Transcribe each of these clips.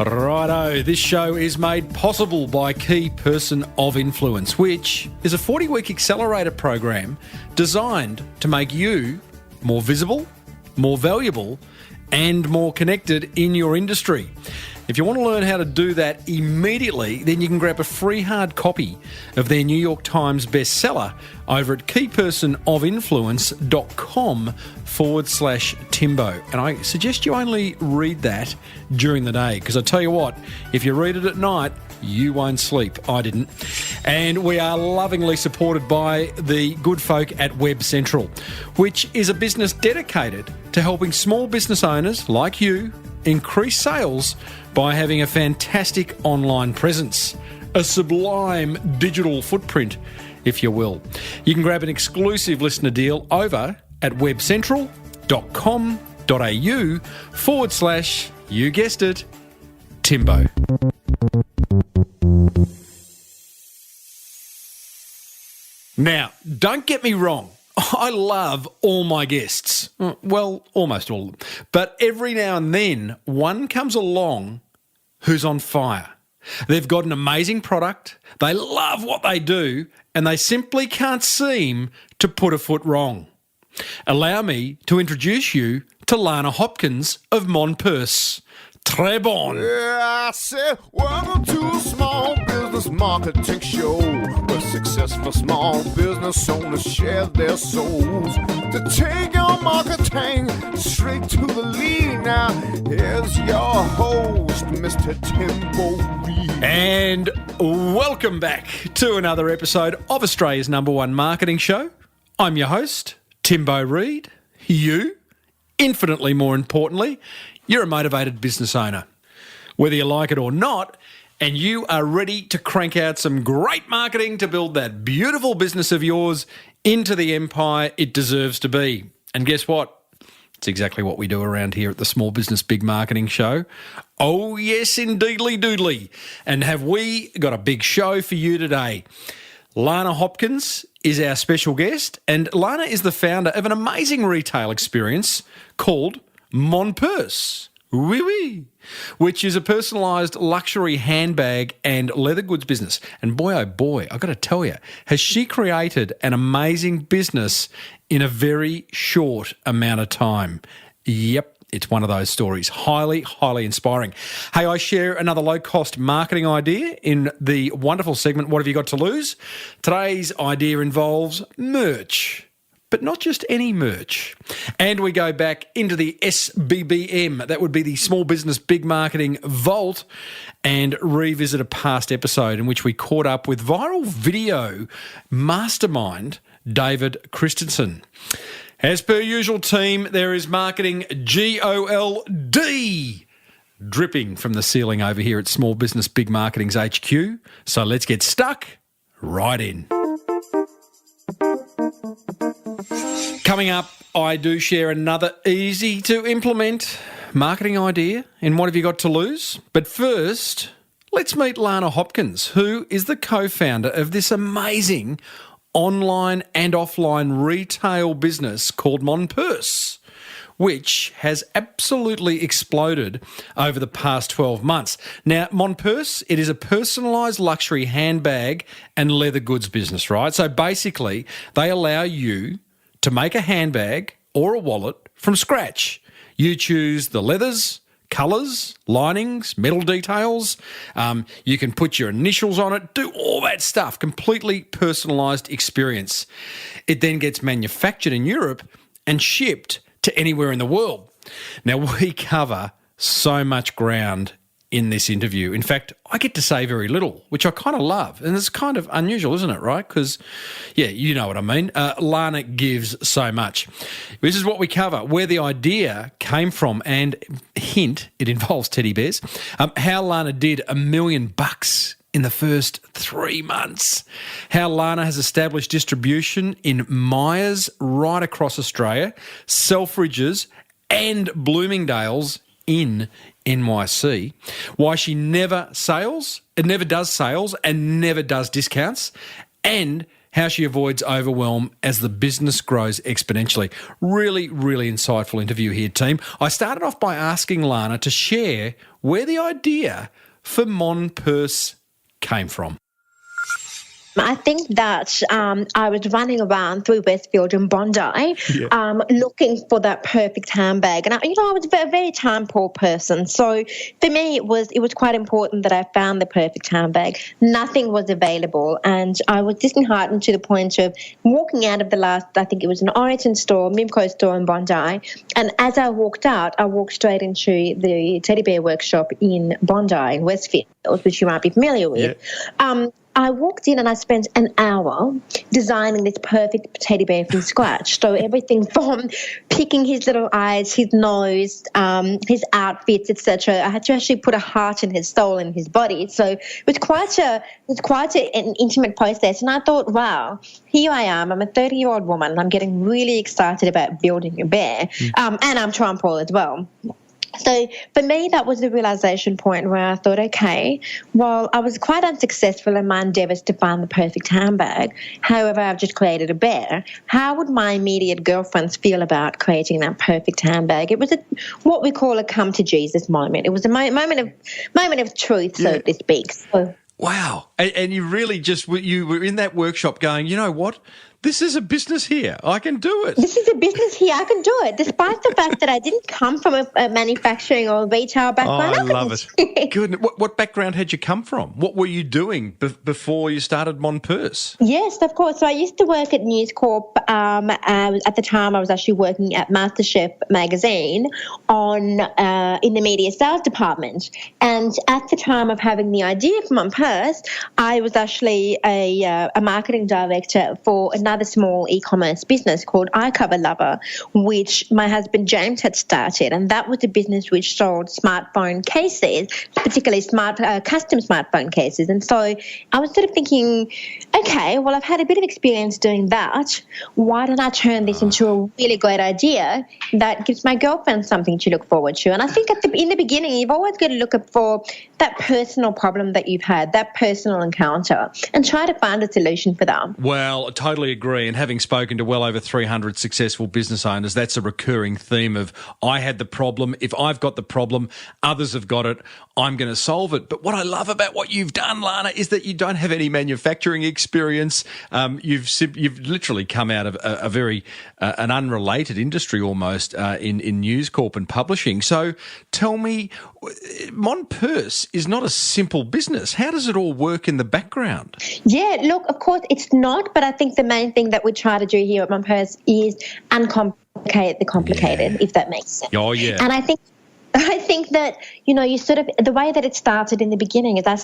Righto, this show is made possible by Key Person of Influence, which is a 40-week accelerator program designed to make you more visible, more valuable, and more connected in your industry. If you want to learn how to do that immediately, then you can grab a free hard copy of their New York Times bestseller over at keypersonofinfluence.com/Timbo. And I suggest you only read that during the day, because I tell you what, if you read it at night, you won't sleep. I didn't. And we are lovingly supported by the good folk at Web Central, which is a business dedicated to helping small business owners like you increase sales by having a fantastic online presence, a sublime digital footprint, if you will. You can grab an exclusive listener deal over at webcentral.com.au/ you guessed it, Timbo. Now, don't get me wrong. I love all my guests. Well, almost all of them. But every now and then, one comes along who's on fire. They've got an amazing product, they love what they do, and they simply can't seem to put a foot wrong. Allow me to introduce you to Lana Hopkins of Mon Purse. Très bon. Yeah, I said, welcome to a small business marketing show where successful small business owners share their souls to take your marketing straight to the lead. Now, here's your host, Mr. Timbo Reid. And welcome back to another episode of Australia's #1 marketing show. I'm your host, Timbo Reid. You, infinitely more importantly, you're a motivated business owner. Whether you like it or not, and you are ready to crank out some great marketing to build that beautiful business of yours into the empire it deserves to be. And guess what? It's exactly what we do around here at the Small Business Big Marketing Show. Oh, yes, indeedly doodly. And have we got a big show for you today. Lana Hopkins is our special guest, and Lana is the founder of an amazing retail experience called Mon Purse, oui, oui, which is a personalised luxury handbag and leather goods business. And boy, oh boy, I've got to tell you, has she created an amazing business in a very short amount of time. Yep. It's one of those stories. Highly, highly inspiring. Hey, I share another low-cost marketing idea in the wonderful segment, What Have You Got to Lose? Today's idea involves merch. But not just any merch. And we go back into the SBBM, that would be the Small Business Big Marketing Vault, and revisit a past episode in which we caught up with viral video mastermind David Christensen. As per usual, team, there is marketing GOLD dripping from the ceiling over here at Small Business Big Marketing's HQ. So let's get stuck right in. Coming up, I do share another easy-to-implement marketing idea in What Have You Got to Lose? But first, let's meet Lana Hopkins, who is the co-founder of this amazing online and offline retail business called Mon Purse, which has absolutely exploded over the past 12 months. Now, Mon Purse, it is a personalised luxury handbag and leather goods business, right? So basically, they allow you to make a handbag or a wallet from scratch. You choose the leathers, colours, linings, metal details. You can put your initials on it, do all that stuff. Completely personalised experience. It then gets manufactured in Europe and shipped to anywhere in the world. Now, we cover so much ground in this interview. In fact, I get to say very little, which I kind of love. And it's kind of unusual, isn't it, right? Because, yeah, you know what I mean. Lana gives so much. This is what we cover, where the idea came from, and hint, it involves teddy bears, how Lana did $1 million in the first 3 months, how Lana has established distribution in Myers right across Australia, Selfridges and Bloomingdales in NYC, why she never does sales and never does discounts, and how she avoids overwhelm as the business grows exponentially. Really, really insightful interview here, team. I started off by asking Lana to share where the idea for Mon Purse came from. I think that I was running around through Westfield and Bondi looking for that perfect handbag. And, I was a very time-poor person. So for me, it was quite important that I found the perfect handbag. Nothing was available. And I was disheartened to the point of walking out of the last, I think it was an Oriton store, Mimco store in Bondi. And as I walked out, I walked straight into the teddy bear workshop in Bondi, in Westfield, which you might be familiar with. Yeah. I walked in and I spent an hour designing this perfect teddy bear from scratch. So everything from picking his little eyes, his nose, his outfits, etc. I had to actually put a heart and his soul in his body. So it was quite an intimate process. And I thought, wow, here I am. I'm a 30-year-old woman and I'm getting really excited about building a bear. And I'm Trump-all as well. So for me, that was the realization point where I thought, okay, well, I was quite unsuccessful in my endeavors to find the perfect handbag. However, I've just created a bear. How would my immediate girlfriends feel about creating that perfect handbag? It was what we call a come to Jesus moment. It was a moment of truth, so to speak. So, wow. And you really you were in that workshop going, you know what? This is a business here. I can do it. This is a business here. I can do it, despite the fact that I didn't come from a manufacturing or retail background. Oh, I love it. Good. What background had you come from? What were you doing before you started Mon Purse? Yes, of course. So I used to work at News Corp. At the time, I was actually working at MasterChef magazine in the media sales department. And at the time of having the idea for Mon Purse, I was actually a marketing director for another small e-commerce business called I Cover Lover, which my husband James had started, and that was a business which sold smartphone cases, particularly custom smartphone cases. And so I was sort of thinking, okay, well, I've had a bit of experience doing that. Why don't I turn this into a really great idea that gives my girlfriend something to look forward to? And I think in the beginning, you've always got to look for that personal problem that you've had, that personal encounter, and try to find a solution for them. Well, I totally agree. And having spoken to well over 300 successful business owners, that's a recurring theme of I had the problem. If I've got the problem, others have got it. I'm going to solve it. But what I love about what you've done, Lana, is that you don't have any manufacturing experience. You've literally come out of a very an unrelated industry almost in News Corp and publishing. So tell me, Mon Purse is not a simple business. How does it all work in the background? Yeah, look, of course it's not, but I think the main thing that we try to do here at Mon Purse is uncomplicate the complicated, if that makes sense. Oh, yeah. And I think that, you sort of, the way that it started in the beginning is I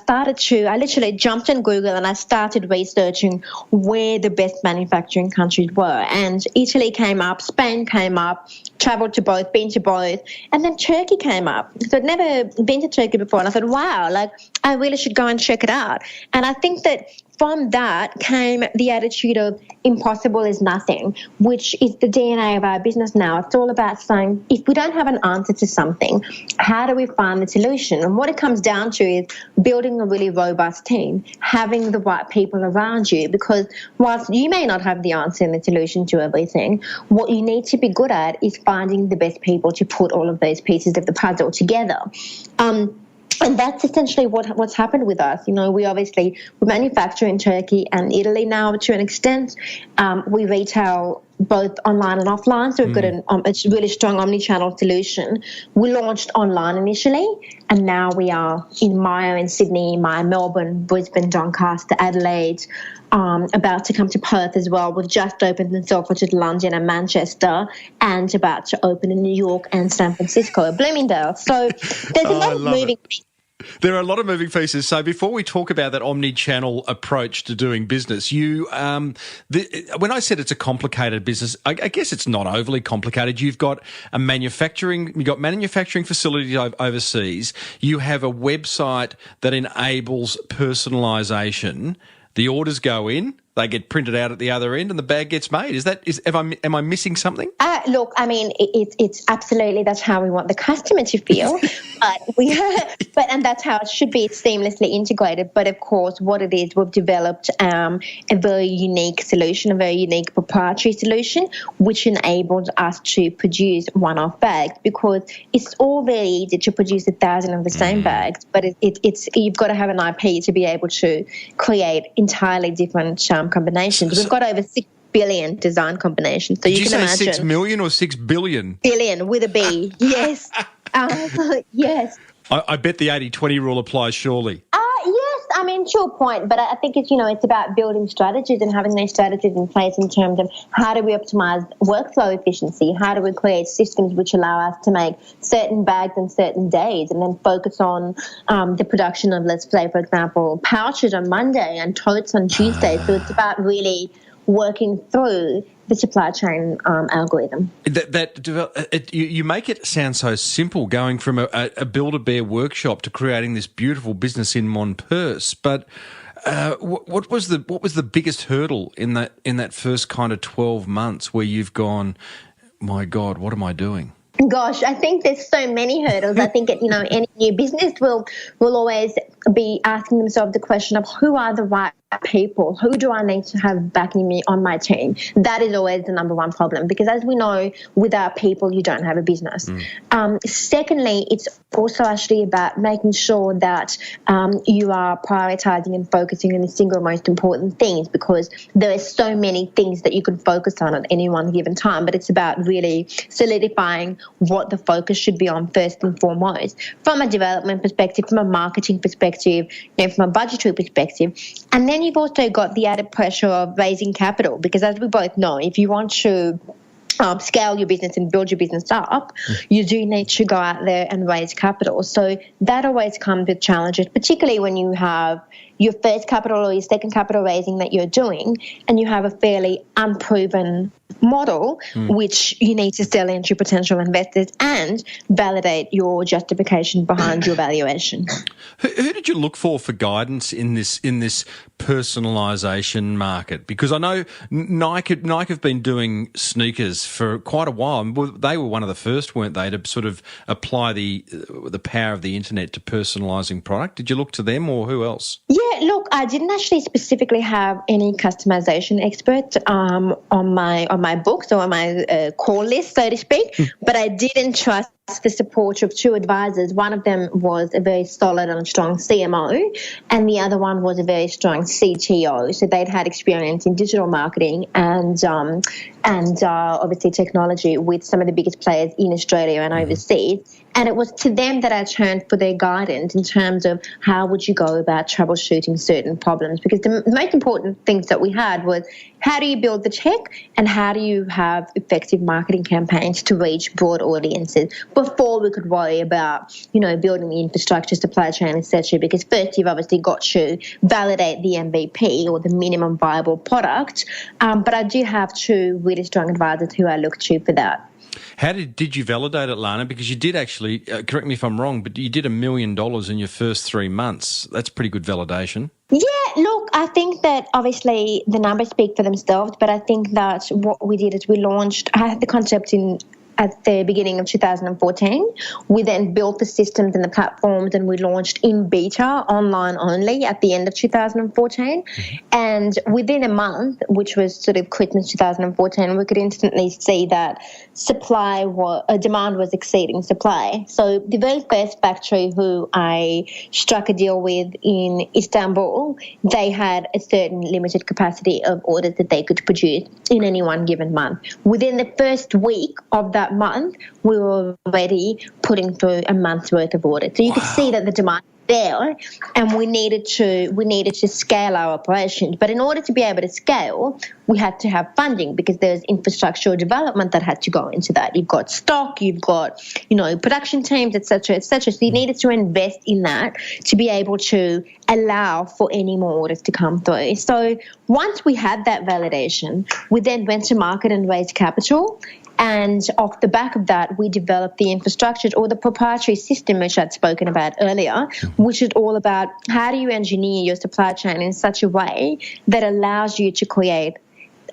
literally jumped on Google and I started researching where the best manufacturing countries were. And Italy came up, Spain came up, travelled to both, been to both, and then Turkey came up. So I'd never been to Turkey before, and I thought, wow, I really should go and check it out. And I think that from that came the attitude of impossible is nothing, which is the DNA of our business now. It's all about saying, if we don't have an answer to something, how do we find the solution? And what it comes down to is building a really robust team, having the right people around you, because whilst you may not have the answer and the solution to everything, what you need to be good at is finding the best people to put all of those pieces of the puzzle together. And that's essentially what's happened with us. We manufacture in Turkey and Italy now to an extent. We retail both online and offline, so we've got a really strong omni-channel solution. We launched online initially, and now we are in Maya in Sydney, Maya Melbourne, Brisbane, Doncaster, Adelaide, about to come to Perth as well. We've just opened in Selfridges, London and Manchester, and about to open in New York and San Francisco at Bloomingdales. So there's a lot of moving pieces. There are a lot of moving pieces. So before we talk about that omni-channel approach to doing business, when I said it's a complicated business, I guess it's not overly complicated. You've got manufacturing facilities overseas. You have a website that enables personalisation. The orders go in, They get printed out at the other end and the bag gets made. Am I missing something? Look, I mean, it's absolutely, that's how we want the customer to feel, and that's how it should be. It's seamlessly integrated. But of course, what it is, we've developed a very unique solution, a very unique proprietary solution, which enables us to produce one-off bags, because it's all very easy to produce 1,000 of the same bags, but it's you've got to have an IP to be able to create entirely different combinations. We've got over 6 billion design combinations. So Did you you can say imagine 6 million or 6 billion? Billion with a B. Yes. Yes. I bet the 80-20 rule applies surely. Yes, I mean, to a point, but I think it's about building strategies and having those strategies in place in terms of how do we optimize workflow efficiency, how do we create systems which allow us to make certain bags on certain days and then focus on the production of, let's say, for example, pouches on Monday and totes on Tuesday. So it's about really working through the supply chain algorithm. You make it sound so simple, going from a Build-A-Bear workshop to creating this beautiful business in Mon Purse. But what was the biggest hurdle in that first kind of 12 months where you've gone, my God, what am I doing? Gosh, I think there's so many hurdles. I think any new business will always be asking themselves the question of who are the right people, who do I need to have backing me on my team? That is always the number one problem, because as we know, without people, you don't have a business. Secondly, it's also actually about making sure that you are prioritizing and focusing on the single most important things, because there are so many things that you can focus on at any one given time, but it's about really solidifying what the focus should be on first and foremost, from a development perspective, from a marketing perspective, from a budgetary perspective. And then you've also got the added pressure of raising capital, because as we both know, if you want to scale your business and build your business up, you do need to go out there and raise capital. So that always comes with challenges, particularly when you have your first capital or your second capital raising that you're doing and you have a fairly unproven model which you need to sell into potential investors and validate your justification behind your valuation. Who did you look for guidance in this personalisation market? Because I know Nike have been doing sneakers for quite a while. They were one of the first, weren't they, to sort of apply the power of the internet to personalising product. Did you look to them or who else? Yeah, look, I didn't actually specifically have any customization experts on my books or on my call list, so to speak, but I did entrust the support of two advisors. One of them was a very solid and strong CMO, and the other one was a very strong CTO. So they'd had experience in digital marketing and obviously technology with some of the biggest players in Australia and overseas. And it was to them that I turned for their guidance in terms of how would you go about troubleshooting certain problems. Because the most important things that we had was how do you build the tech and how do you have effective marketing campaigns to reach broad audiences before we could worry about, building the infrastructure, supply chain, etc. Because first you've obviously got to validate the MVP or the minimum viable product. But I do have two really strong advisors who I look to for that. How did you validate it, Lana? Because you did actually, correct me if I'm wrong, but you did $1 million in your first 3 months. That's pretty good validation. Yeah, look, I think that obviously the numbers speak for themselves, but I think that what we did is I had the concept at the beginning of 2014. We then built the systems and the platforms and we launched in beta online only at the end of 2014. And within a month, which was sort of Christmas 2014, we could instantly see that demand was exceeding supply. So the very first factory who I struck a deal with in Istanbul, they had a certain limited capacity of orders that they could produce in any one given month. Within the first week of that month, we were already putting through a month's worth of orders. So you could see that the demand there, and we needed to scale our operations. But in order to be able to scale, we had to have funding because there's infrastructural development that had to go into that. You've got stock, you've got production teams, etc., etc. So you needed to invest in that to be able to allow for any more orders to come through. So once we had that validation, we then went to market and raised capital. And off the back of that, we developed the infrastructure or the proprietary system, which I'd spoken about earlier, which is all about how do you engineer your supply chain in such a way that allows you to create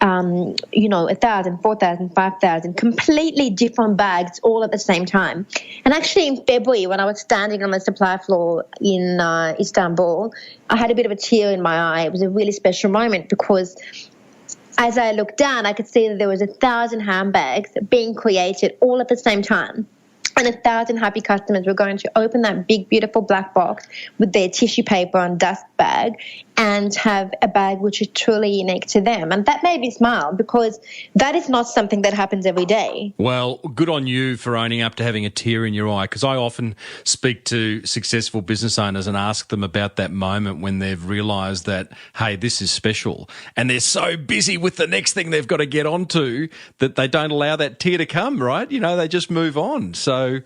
1,000, 4,000, 5,000 completely different bags all at the same time. And actually in February, when I was standing on the supply floor in Istanbul, I had a bit of a tear in my eye. It was a really special moment because as I looked down, I could see that there was 1,000 handbags being created all at the same time. And 1,000 happy customers were going to open that big, beautiful black box with their tissue paper and dust bag and have a bag which is truly unique to them. And that made me smile because that is not something that happens every day. Well, good on you for owning up to having a tear in your eye, because I often speak to successful business owners and ask them about that moment when they've realised that, hey, this is special. And they're so busy with the next thing they've got to get onto that they don't allow that tear to come, right? You know, they just move on. So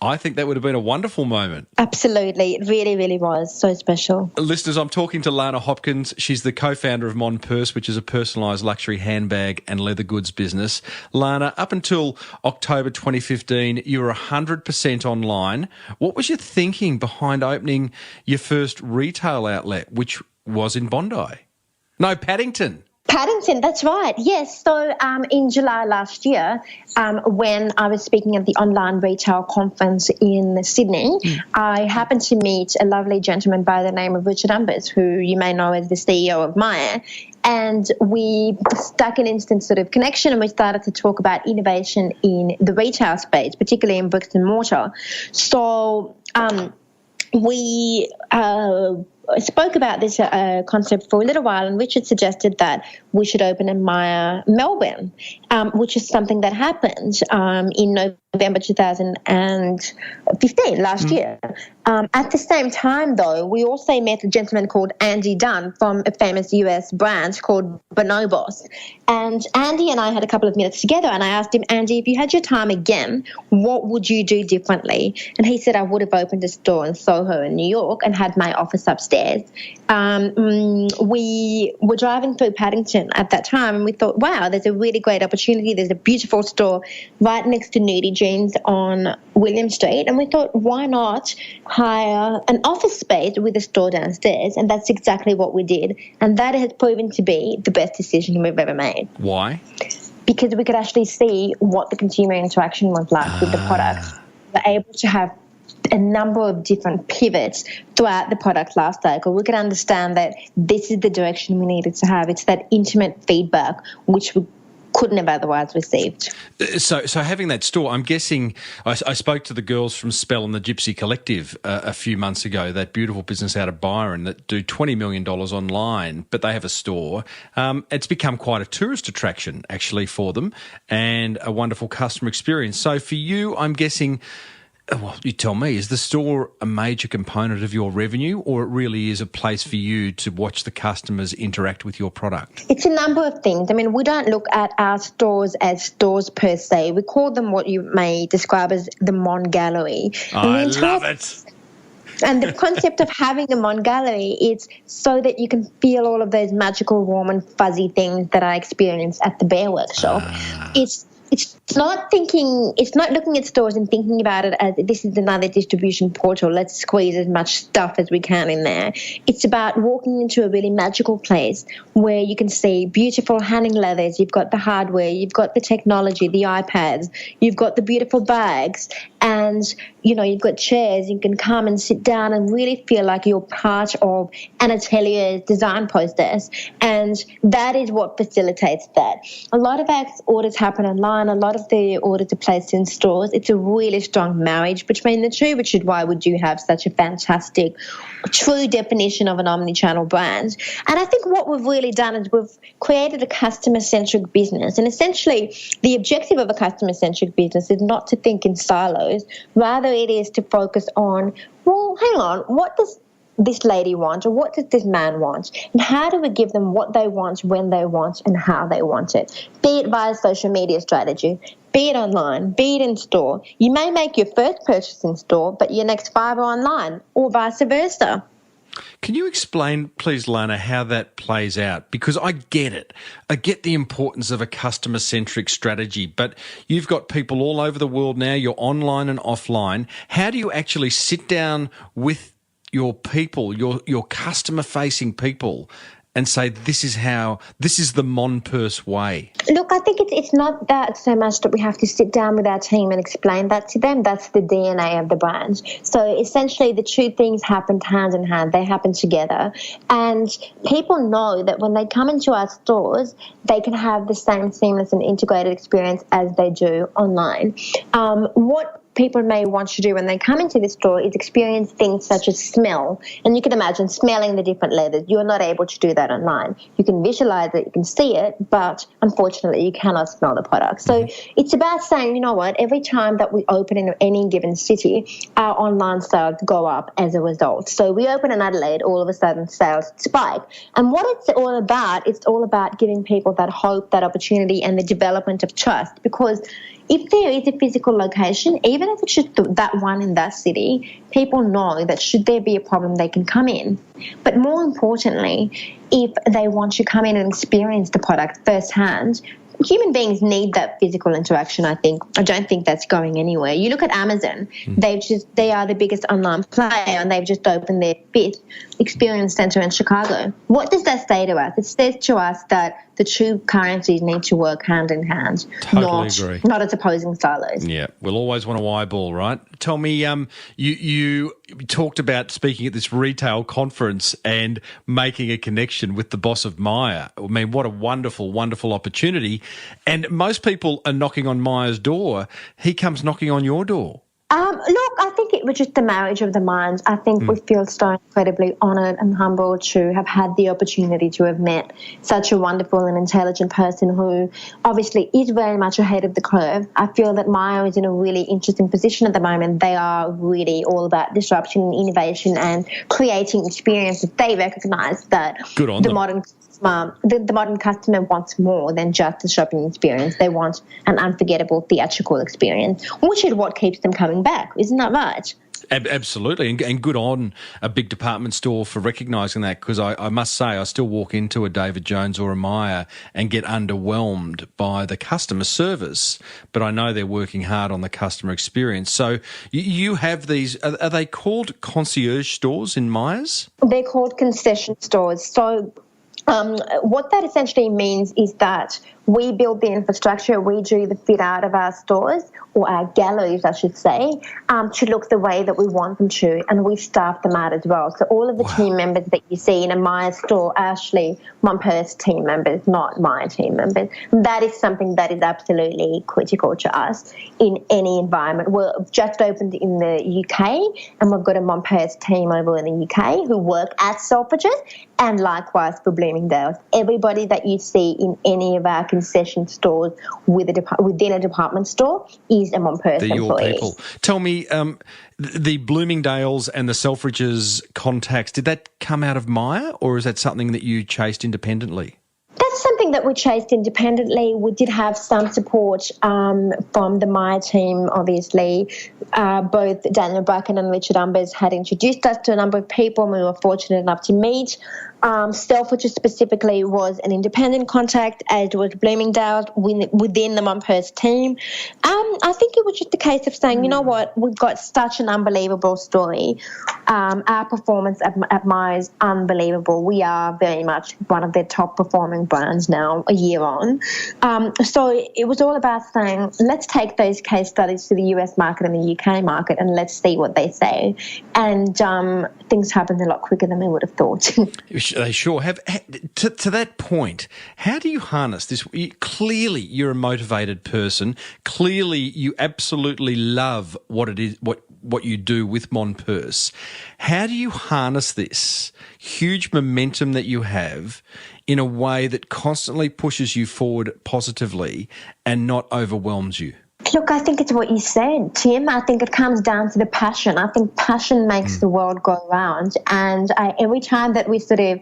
I think that would have been a wonderful moment. Absolutely. It really, really was so special. Listeners, I'm talking to Lana Hopkins. She's the co-founder of Mon Purse, which is a personalised luxury handbag and leather goods business. Lana, up until October 2015, you were 100% online. What was your thinking behind opening your first retail outlet, which was in Bondi? No, Paddington. Paddington, that's right. Yes. So in July last year, when I was speaking at the online retail conference in Sydney, I happened to meet a lovely gentleman by the name of Richard Umbers, who you may know as the CEO of Maya. And we stuck an instant sort of connection and we started to talk about innovation in the retail space, particularly in bricks and mortar. So we spoke about this concept for a little while, and Richard suggested that we should open a Maya Melbourne, which is something that happened in November 2015, last year. At the same time, though, we also met a gentleman called Andy Dunn from a famous US brand called Bonobos. And Andy and I had a couple of minutes together, and I asked him, Andy, if you had your time again, what would you do differently? And he said, I would have opened a store in Soho in New York and had my office upstairs. We were driving through Paddington at that time, and we thought, wow, there's a really great opportunity. There's a beautiful store right next to Nudie Jeans on William Street. And we thought, why not hire an office space with a store downstairs? And that's exactly what we did. And that has proven to be the best decision we've ever made. Why? Because we could actually see what the consumer interaction was like with the product. We're able to have a number of different pivots throughout the product life cycle. We could understand that this is the direction we needed to have. It's that intimate feedback which we couldn't have otherwise received. So having that store, I'm guessing, I spoke to the girls from Spell and the Gypsy Collective a few months ago, that beautiful business out of Byron that do $20 million online, but they have a store. It's become quite a tourist attraction actually for them and a wonderful customer experience. So for you, I'm guessing, well, you tell me, is the store a major component of your revenue, or it really is a place for you to watch the customers interact with your product? It's a number of things. I mean, we don't look at our stores as stores per se. We call them what you may describe as the Mon Gallery. I love it. And the concept of having the Mon Gallery is so that you can feel all of those magical, warm and fuzzy things that I experienced at the Bear Workshop. It's not looking at stores and thinking about it as this is another distribution portal. Let's squeeze as much stuff as we can in there. It's about walking into a really magical place where you can see beautiful hanging leathers. You've got the hardware, you've got the technology, the iPads, you've got the beautiful bags, and you've got chairs. You can come and sit down and really feel like you're part of an atelier's design process, and that is what facilitates that. A lot of our orders happen online. A lot of the orders are placed in stores. It's a really strong marriage between the two, which is why we do have such a fantastic, true definition of an omni-channel brand. And I think what we've really done is we've created a customer-centric business. And essentially, the objective of a customer-centric business is not to think in silos. Rather, it is to focus on, well, hang on, what does this lady want, or what does this man want, and how do we give them what they want, when they want, and how they want it, be it via social media strategy, be it online, be it in store. You may make your first purchase in store, but your next 5 are online, or vice versa. Can you explain, please, Lana, how that plays out? Because I get it. I get the importance of a customer-centric strategy, but you've got people all over the world now, you're online and offline. How do you actually sit down with your people, your customer-facing people, and say, this is the Mon Purse way? Look, I think it's not that so much that we have to sit down with our team and explain that to them. That's the DNA of the brand. So essentially the two things happen hand in hand. They happen together. And people know that when they come into our stores, they can have the same seamless and integrated experience as they do online. What people may want to do when they come into the store is experience things such as smell. And you can imagine smelling the different leathers. You're not able to do that online. You can visualize it, you can see it, but unfortunately you cannot smell the product. So it's about saying, you know what, every time that we open in any given city, our online sales go up as a result. So we open in Adelaide, all of a sudden sales spike. And what it's all about giving people that hope, that opportunity, and the development of trust. Because if there is a physical location, even if it's just that one in that city, people know that should there be a problem, they can come in. But more importantly, if they want to come in and experience the product firsthand, human beings need that physical interaction, I think. I don't think that's going anywhere. You look at Amazon, they are the biggest online player, and they've just opened their 5th experience center in Chicago. What does that say to us? It says to us that the two currencies need to work hand in hand, Totally agree. Not as opposing silos. Yeah, we'll always want to eyeball, right? Tell me, you talked about speaking at this retail conference and making a connection with the boss of Myer. I mean, what a wonderful, wonderful opportunity. And most people are knocking on Myer's door. He comes knocking on your door. Look, I think it was just the marriage of the minds. I think we feel so incredibly honoured and humbled to have had the opportunity to have met such a wonderful and intelligent person who obviously is very much ahead of the curve. I feel that Myer is in a really interesting position at the moment. They are really all about disruption and innovation and creating experiences. They recognise that the modern customer wants more than just a shopping experience. They want an unforgettable theatrical experience, which is what keeps them coming back. Isn't that right? Absolutely, and good on a big department store for recognising that, because I must say I still walk into a David Jones or a Myer and get underwhelmed by the customer service, but I know they're working hard on the customer experience. So you have these, are they called concierge stores in Myers? They're called concession stores. So what that essentially means is that we build the infrastructure, we do the fit out of our stores, or our galleries, I should say, to look the way that we want them to, and we staff them out as well. So all of the team members that you see in a Myer store are actually Mon Purse team members, not Myer team members. That is something that is absolutely critical to us in any environment. We're just opened in the UK, and we've got a Mon Purse team over in the UK who work at Selfridges, and likewise for Bloomingdales. Everybody that you see in any of our concession stores within a department store is a Mon Purse employee. They're your people. Tell me, the Bloomingdales and the Selfridges contacts, did that come out of Myer, or is that something that you chased independently? That's something that we chased independently. We did have some support from the Myer team, obviously. Both Daniel Bracken and Richard Umbers had introduced us to a number of people, and we were fortunate enough to meet. Selfridges specifically was an independent contact, as was Bloomingdale's within the Mon Purse team. I think it was just a case of saying, you know what, we've got such an unbelievable story. Our performance at Myer is unbelievable. We are very much one of their top performing brands now, a year on. So it was all about saying, let's take those case studies to the US market and the UK market, and let's see what they say. And things happened a lot quicker than we would have thought. They sure have. To that point, how do you harness this? Clearly, you're a motivated person. Clearly, you absolutely love what it is, what you do with Mon Purse. How do you harness this huge momentum that you have in a way that constantly pushes you forward positively and not overwhelms you? Look, I think it's what you said, Tim. I think it comes down to the passion. I think passion makes the world go round. And every time that we sort of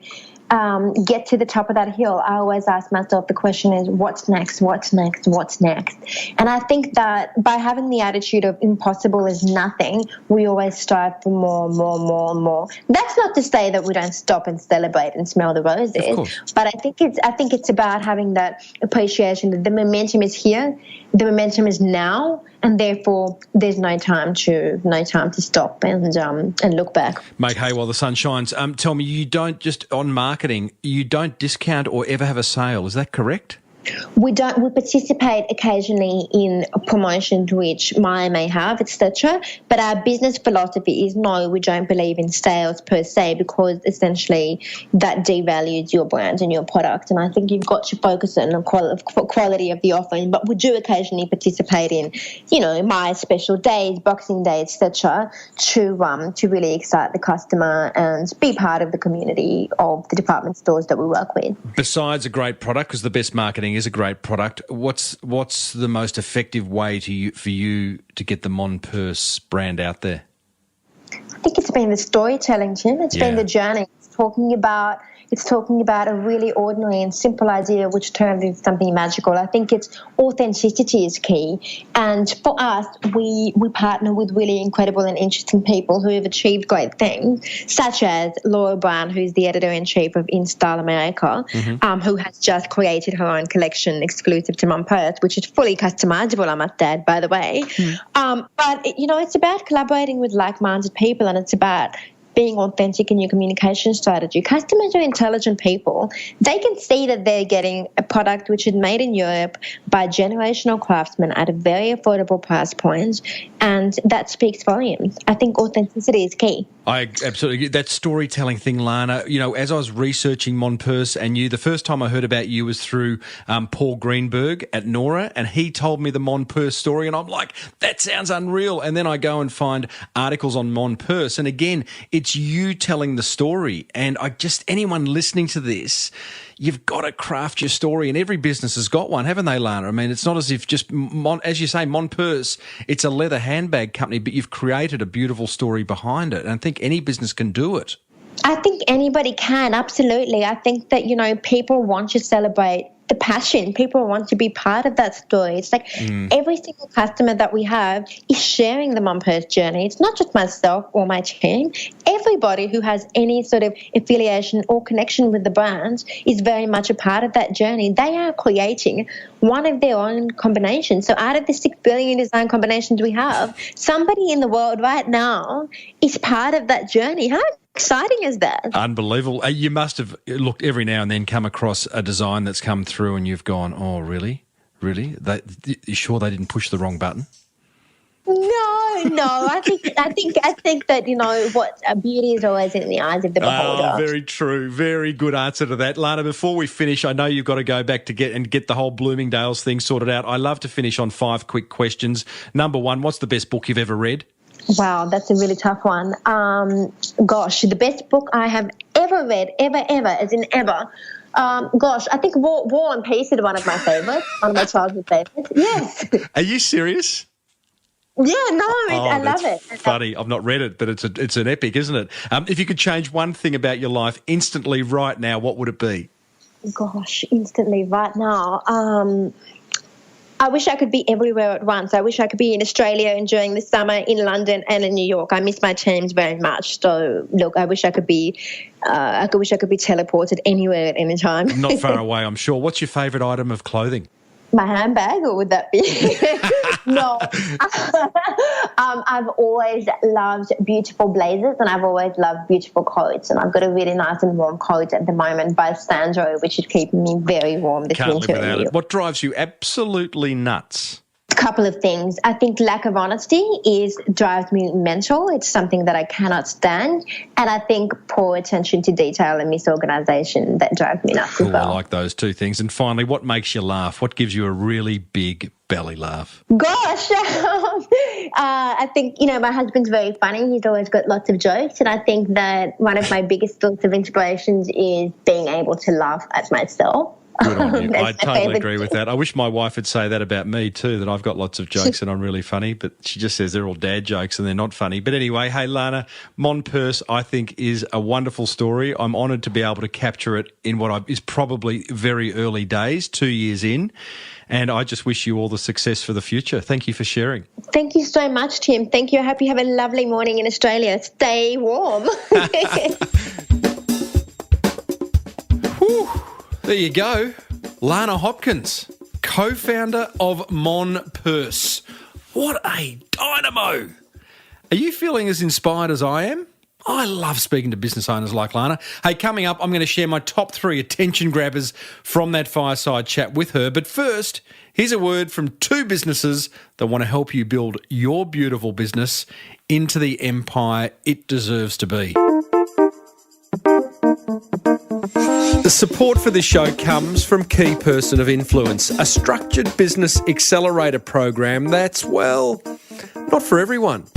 get to the top of that hill, I always ask myself the question is, what's next, what's next, what's next? And I think that by having the attitude of impossible is nothing, we always strive for more, more, more, and more. That's not to say that we don't stop and celebrate and smell the roses, but I think it's about having that appreciation that the momentum is here, the momentum is now, and therefore there's no time to stop and look back. Make hay while the sun shines. Tell me, you don't just on marketing, you don't discount or ever have a sale. Is that correct? We participate occasionally in promotions which Maya may have, etc. But our business philosophy is no, we don't believe in sales per se, because essentially that devalues your brand and your product. And I think you've got to focus on the quality of the offering. But we do occasionally participate in, Maya special days, Boxing Day, etc. to really excite the customer and be part of the community of the department stores that we work with. Besides a great product, because the best marketing is a great product, what's the most effective way for you to get the Mon Purse brand out there? I think it's been the storytelling, Tim. It's been the journey. It's talking about a really ordinary and simple idea which turned into something magical. I think it's authenticity is key. And for us, we partner with really incredible and interesting people who have achieved great things, such as Lara Brown, who's the editor-in-chief of InStyle America, who has just created her own collection exclusive to Mon Purse, which is fully customizable, I must add, by the way. But, it's about collaborating with like-minded people, and it's about being authentic in your communication strategy. Customers are intelligent people. They can see that they're getting a product which is made in Europe by generational craftsmen at a very affordable price point, and that speaks volumes. I think authenticity is key. I absolutely that storytelling thing, Lana. As I was researching Mon Purse and you, the first time I heard about you was through Paul Greenberg at Nora, and he told me the Mon Purse story, and I'm like, that sounds unreal. And then I go and find articles on Mon Purse, and again, it's you telling the story. And anyone listening to this, you've got to craft your story, and every business has got one, haven't they, Lana? I mean, it's not as if just, as you say, Mon Purse, it's a leather handbag company, but you've created a beautiful story behind it. And I think any business can do it. I think anybody can, absolutely. I think that, people want to celebrate the passion. People want to be part of that story. It's like every single customer that we have is sharing the Mon Purse journey. It's not just myself or my team. Everybody who has any sort of affiliation or connection with the brand is very much a part of that journey. They are creating one of their own combinations. So out of the 6 billion design combinations we have, somebody in the world right now is part of that journey. How exciting is that? Unbelievable. You must have looked every now and then, come across a design that's come through and you've gone, oh, really? Really? You sure they didn't push the wrong button? No. I think that, what beauty is always in the eyes of the beholder. Oh, very true. Very good answer to that. Lana, before we finish, I know you've got to go back to get the whole Bloomingdales thing sorted out. I love to finish on 5 quick questions. Number 1, what's the best book you've ever read? Wow, that's a really tough one. The best book I have ever read, ever, as in ever. I think War and Peace is one of my favourites, one of my childhood favourites. Yes. Are you serious? Yeah, no, I love it. Funny, I've not read it, but it's an epic, isn't it? If you could change one thing about your life instantly right now, what would it be? Instantly right now. I wish I could be everywhere at once. I wish I could be in Australia enjoying the summer, in London and in New York. I miss my teams very much. So, look, I wish I could be teleported anywhere at any time. Not far away, I'm sure. What's your favourite item of clothing? My handbag, or would that be? No. I've always loved beautiful blazers, and I've always loved beautiful coats. And I've got a really nice and warm coat at the moment by Sandro, which is keeping me very warm this winter. Can't live without it. What drives you absolutely nuts? A couple of things. I think lack of honesty drives me mental. It's something that I cannot stand. And I think poor attention to detail and misorganisation, that drives me nuts as well. I like those 2 things. And finally, what makes you laugh? What gives you a really big belly laugh? I think, my husband's very funny. He's always got lots of jokes. And I think that one of my biggest sources of inspirations is being able to laugh at myself. Good on you. That's I my totally favourite. agree with that. I wish my wife would say that about me too, that I've got lots of jokes and I'm really funny, but she just says they're all dad jokes and they're not funny. But anyway, hey, Lana, Mon Purse, I think, is a wonderful story. I'm honoured to be able to capture it in what is probably very early days, 2 years in. And I just wish you all the success for the future. Thank you for sharing. Thank you so much, Tim. Thank you. I hope you have a lovely morning in Australia. Stay warm. Whew, there you go. Lana Hopkins, co-founder of Mon Purse. What a dynamo. Are you feeling as inspired as I am? I love speaking to business owners like Lana. Hey, coming up, I'm going to share my top 3 attention grabbers from that fireside chat with her. But first, here's a word from 2 businesses that want to help you build your beautiful business into the empire it deserves to be. The support for this show comes from Key Person of Influence, a structured business accelerator program that's, well, not for everyone.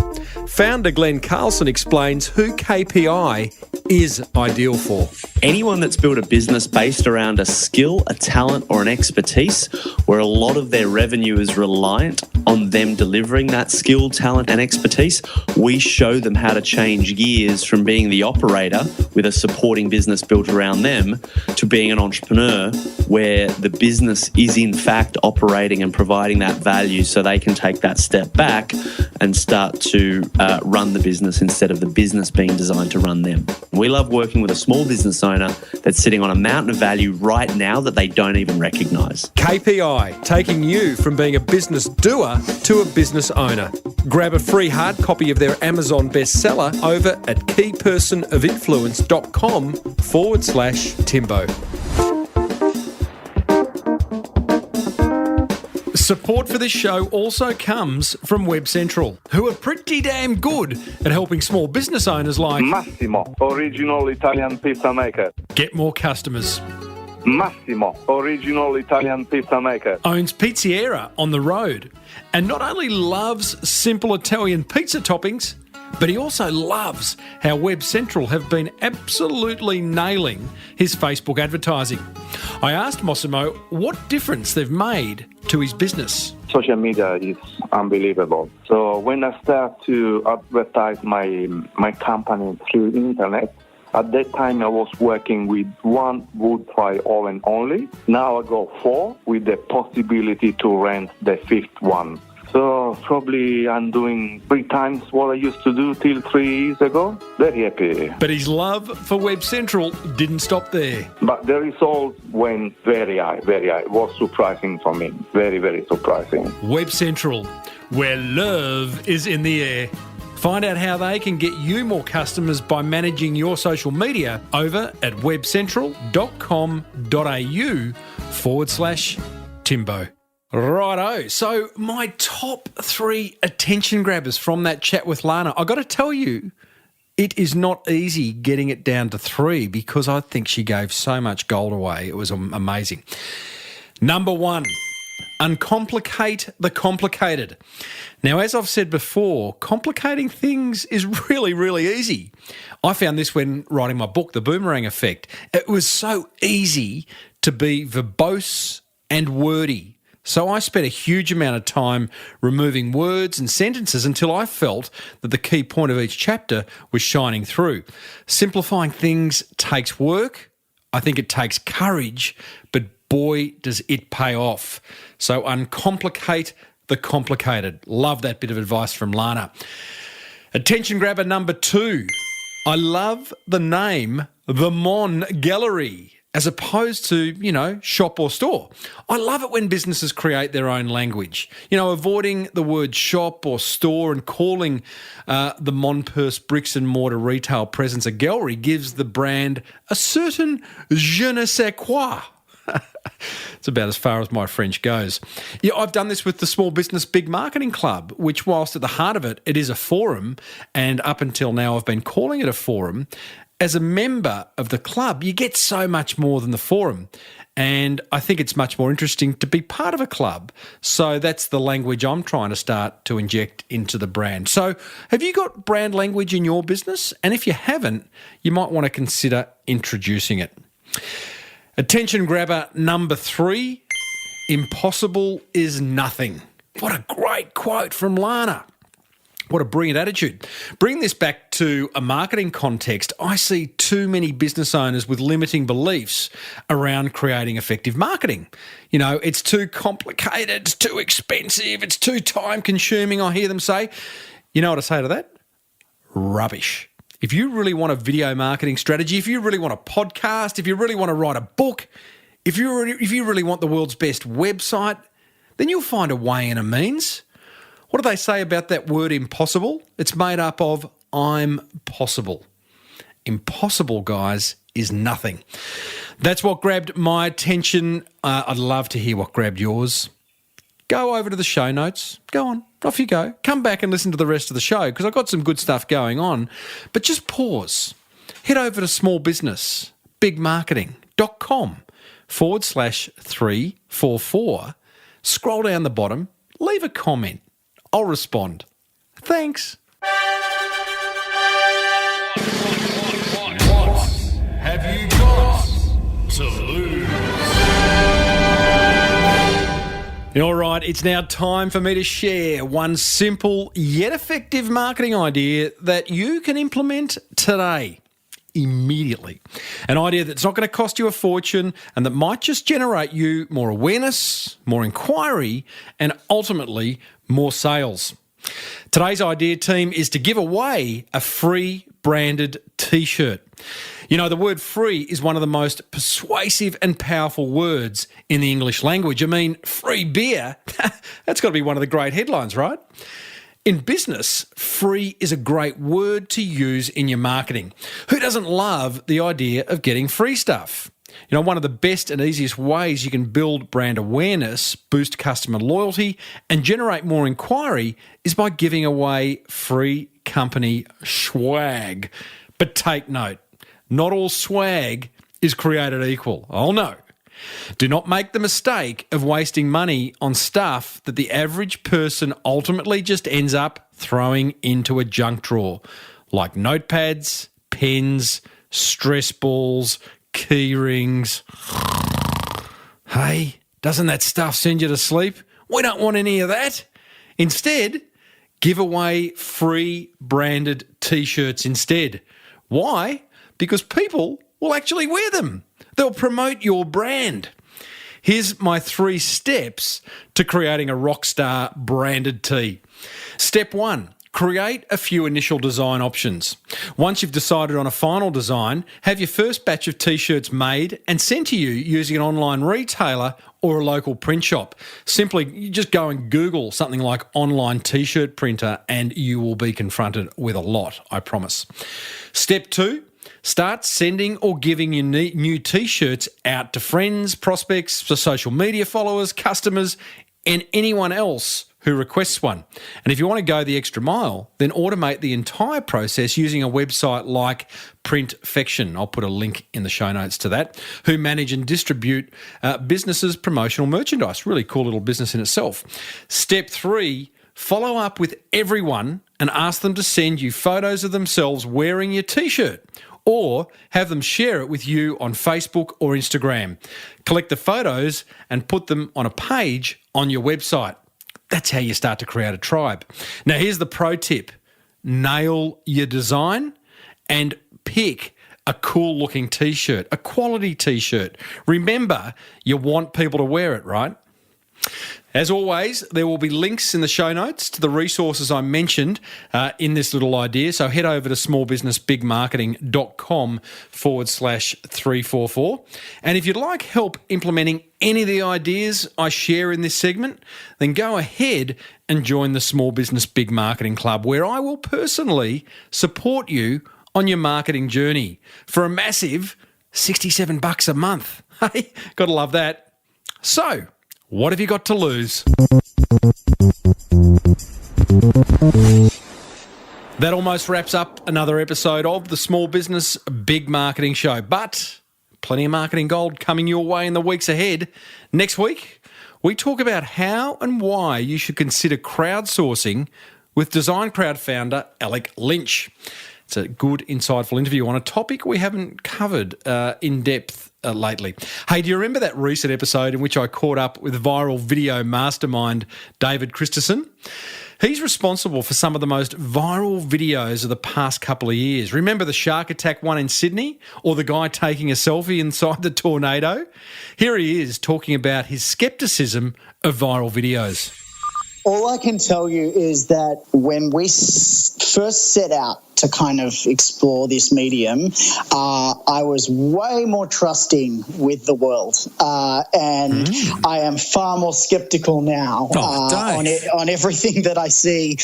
Founder Glenn Carlson explains who KPI is ideal for. Anyone that's built a business based around a skill, a talent, or an expertise where a lot of their revenue is reliant on them delivering that skill, talent, and expertise, we show them how to change gears from being the operator with a supporting business built around them to being an entrepreneur where the business is in fact operating and providing that value so they can take that step back and start to run the business instead of the business being designed to run them. We love working with a small business owner that's sitting on a mountain of value right now that they don't even recognise. KPI, taking you from being a business doer to a business owner. Grab a free hard copy of their Amazon bestseller over at keypersonofinfluence.com/Timbo. Support for this show also comes from Web Central, who are pretty damn good at helping small business owners like Massimo, original Italian pizza maker. get more customers. Massimo, original Italian pizza maker. Owns Pizzeria on the road and not only loves simple Italian pizza toppings, but he also loves how Web Central have been absolutely nailing his Facebook advertising. I asked Massimo what difference they've made to his business. Social media is unbelievable. So when I start to advertise my company through internet, at that time I was working with 1 wood fire oven only. Now I go 4 with the possibility to rent the 5th one. So probably I'm doing 3 times what I used to do till 3 years ago. Very happy. But his love for Web Central didn't stop there. But the result went very high, very high. It was surprising for me. Very, very surprising. Web Central, where love is in the air. Find out how they can get you more customers by managing your social media over at webcentral.com.au/Timbo. Righto. So my top 3 attention grabbers from that chat with Lana. I got to tell you, it is not easy getting it down to 3 because I think she gave so much gold away. It was amazing. Number 1, uncomplicate the complicated. Now, as I've said before, complicating things is really, really easy. I found this when writing my book, The Boomerang Effect. It was so easy to be verbose and wordy. So I spent a huge amount of time removing words and sentences until I felt that the key point of each chapter was shining through. Simplifying things takes work. I think it takes courage, but boy, does it pay off. So uncomplicate the complicated. Love that bit of advice from Lana. Attention grabber number 2. I love the name The Mon Gallery, as opposed to, shop or store. I love it when businesses create their own language. Avoiding the word shop or store and calling the Mon Purse bricks and mortar retail presence a gallery gives the brand a certain je ne sais quoi. It's about as far as my French goes. Yeah, I've done this with the Small Business Big Marketing Club, which whilst at the heart of it, it is a forum, and up until now I've been calling it a forum. As a member of the club, you get so much more than the forum. And I think it's much more interesting to be part of a club. So that's the language I'm trying to start to inject into the brand. So have you got brand language in your business? And if you haven't, you might want to consider introducing it. Attention grabber number 3, impossible is nothing. What a great quote from Lana. What a brilliant attitude. Bring this back to a marketing context. I see too many business owners with limiting beliefs around creating effective marketing. You know, it's too complicated, it's too expensive, it's too time consuming, I hear them say. You know what I say to that? Rubbish. If you really want a video marketing strategy, if you really want a podcast, if you really want to write a book, if you really want the world's best website, then you'll find a way and a means. What do they say about that word impossible? It's made up of I'm possible. Impossible, guys, is nothing. That's what grabbed my attention. I'd love to hear what grabbed yours. Go over to the show notes. Go on, off you go. Come back and listen to the rest of the show because I've got some good stuff going on. But just pause. Head over to smallbusinessbigmarketing.com/344. Scroll down the bottom. Leave a comment. I'll respond. Thanks. What have you got to lose? All right, it's now time for me to share one simple yet effective marketing idea that you can implement today, immediately. An idea that's not going to cost you a fortune and that might just generate you more awareness, more inquiry, and ultimately more sales. Today's idea, team, is to give away a free branded t-shirt. You know, the word free is one of the most persuasive and powerful words in the English language. I mean, free beer, that's got to be one of the great headlines, right? In business, free is a great word to use in your marketing. Who doesn't love the idea of getting free stuff? You know, one of the best and easiest ways you can build brand awareness, boost customer loyalty, and generate more inquiry is by giving away free company swag. But take note, not all swag is created equal. Oh no. Do not make the mistake of wasting money on stuff that the average person ultimately just ends up throwing into a junk drawer, like notepads, pens, stress balls, key rings. Hey, doesn't that stuff send you to sleep? We don't want any of that. Instead, give away free branded t-shirts instead. Why? Because people will actually wear them. They'll promote your brand. Here's my 3 steps to creating a rockstar branded tee. Step 1. Create a few initial design options. Once you've decided on a final design, have your first batch of t-shirts made and sent to you using an online retailer or a local print shop. Simply, you just go and Google something like online t-shirt printer and you will be confronted with a lot, I promise. Step 2. Start sending or giving your new t-shirts out to friends, prospects, to social media followers, customers, and anyone else who requests one. And if you want to go the extra mile, then automate the entire process using a website like Printfection. I'll put a link in the show notes to that, who manage and distribute businesses' promotional merchandise. Really cool little business in itself. Step 3, follow up with everyone and ask them to send you photos of themselves wearing your t-shirt, or have them share it with you on Facebook or Instagram. Collect the photos and put them on a page on your website. That's how you start to create a tribe. Now, here's the pro tip. Nail your design and pick a cool-looking t-shirt, a quality t-shirt. Remember, you want people to wear it, right? As always, there will be links in the show notes to the resources I mentioned in this little idea. So head over to smallbusinessbigmarketing.com/344. And if you'd like help implementing any of the ideas I share in this segment, then go ahead and join the Small Business Big Marketing Club, where I will personally support you on your marketing journey for a massive $67 a month. Hey, gotta love that. So, what have you got to lose? That almost wraps up another episode of the Small Business Big Marketing Show. But plenty of marketing gold coming your way in the weeks ahead. Next week, we talk about how and why you should consider crowdsourcing with Design Crowd founder Alec Lynch. It's a good, insightful interview on a topic we haven't covered in depth lately. Hey, do you remember that recent episode in which I caught up with viral video mastermind David Christensen? He's responsible for some of the most viral videos of the past couple of years. Remember the shark attack one in Sydney, or the guy taking a selfie inside the tornado? Here he is talking about his scepticism of viral videos. All I can tell you is that when we first set out to kind of explore this medium, I was way more trusting with the world. And I am far more skeptical now on everything that I see.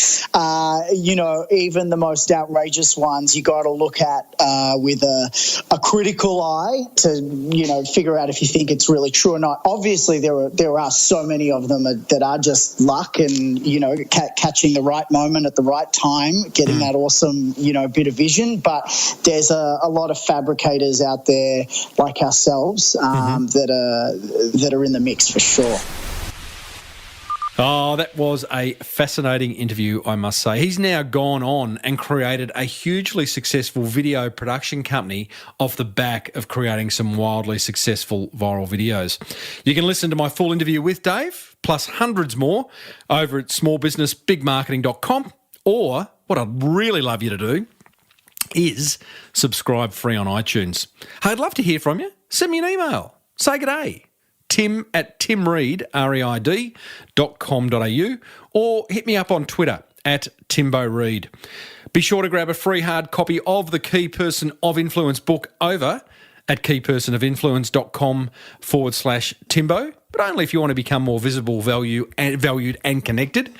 Even the most outrageous ones, you got to look at with a critical eye to, figure out if you think it's really true or not. Obviously, there are so many of them that are just luck and, catching the right moment at the right time, getting that awesome, bit of vision. But there's a lot of fabricators out there like ourselves that are in the mix for sure. Oh, that was a fascinating interview, I must say. He's now gone on and created a hugely successful video production company off the back of creating some wildly successful viral videos. You can listen to my full interview with Dave, plus hundreds more, over at smallbusinessbigmarketing.com, or what I'd really love you to do is subscribe free on iTunes. Hey, I'd love to hear from you. Send me an email. Say good day. Tim@timreid, reid.com.au, or hit me up on Twitter @TimboReid. Be sure to grab a free hard copy of the Key Person of Influence book over at keypersonofinfluence.com/Timbo, but only if you want to become more visible, valued and connected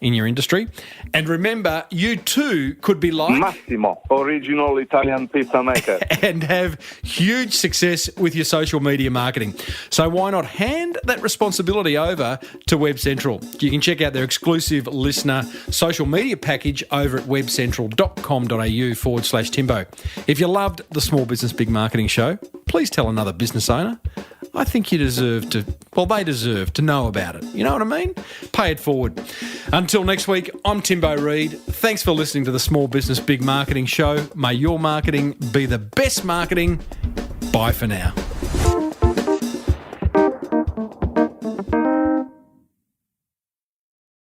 in your industry. And remember, you too could be like Massimo, original Italian pizza maker, and have huge success with your social media marketing. So why not hand that responsibility over to Web Central? You can check out their exclusive listener social media package over at webcentral.com.au/Timbo. If you loved the Small Business Big Marketing Show, please tell another business owner. I think you deserve to, they deserve to know about it. You know what I mean? Pay it forward. Until next week, I'm Timbo Reid. Thanks for listening to the Small Business Big Marketing Show. May your marketing be the best marketing. Bye for now.